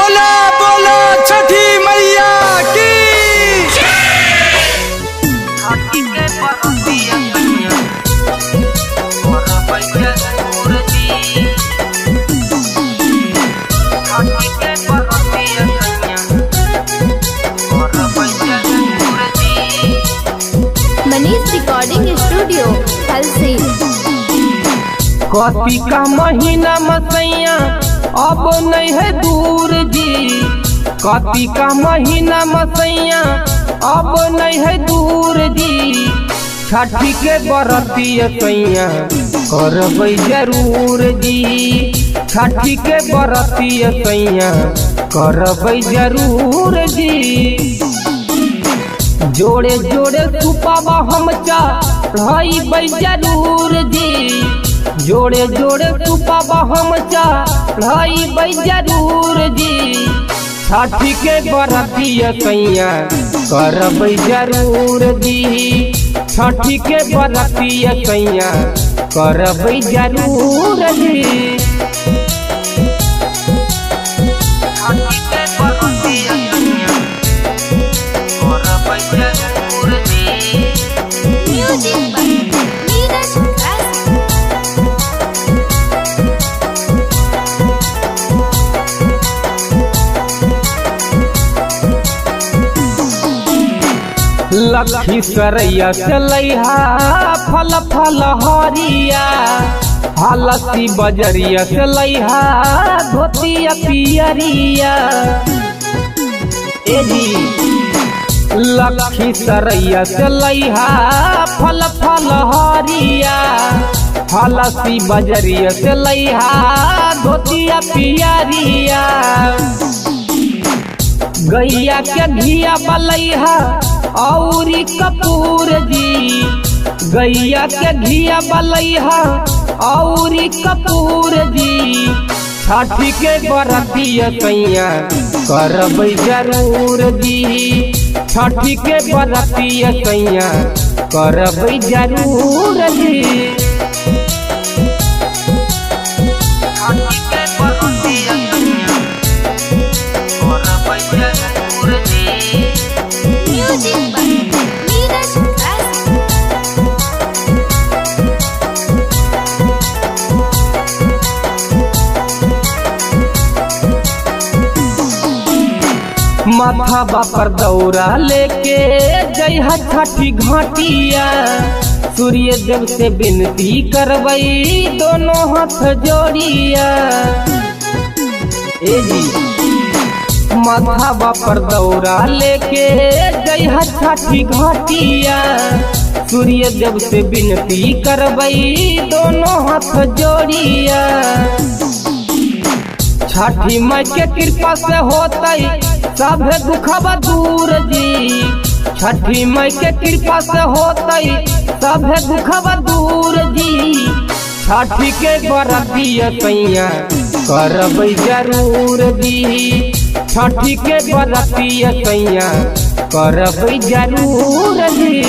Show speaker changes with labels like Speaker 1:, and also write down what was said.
Speaker 1: बोला बोला छठी मैया की।
Speaker 2: Manish recording studio Halsi.
Speaker 3: Copy का महीना मसैया अब नहीं है दूर जी। कॉपी का महीना मसैया अब नहीं है दूर जी। छठी के बरतिया सैया करबै जरूर जी। छठी के बरतिया सैया करबै जरूर जी। जोड़े जोड़े सुपावा हम चढ़ाई जरूर जी। जोड़े जोड़े सुपावा हम चढ़ाई जरूर जी। छठी के बरतिया सैया करबै जरूर जी। छठी के बरतिया सैया करबै जरूर जी। लखीसरैया चलैहा फल फल हरिया। हलसी बजरिया चलैहा धोतिया पियरिया। लखीसरैया चलैहा फल फल हरिया। हलसी बजरिया चलैहा धोतिया पियरिया। गैया के घिया बलैहा औरी कपूर जी। गैया के घिया बलैहा औरी कपूर जी। छठी के बरतिया सैया करबै जरूर जी। छठी के बरतिया सैया करबै जरूर जी। माथा बापर दौरा लेके जइहा छठी घाटिया। सूर्य देव से विनती करवई दोनों हाथ जोड़िया। माथा बापर दौरा लेके जइहा छठी घाटिया। सूर्य देव से विनती करवई दोनों हाथ जोड़िया। छठी माई के कृपा से होतई सब दुखवा दूर जी। छठी माई के कृपा से होतई सब दुखवा दूर जी। छठी के बरतिया सैया करबै जरूर जी। छठी के बरतिया सैया करबै जरूर जी।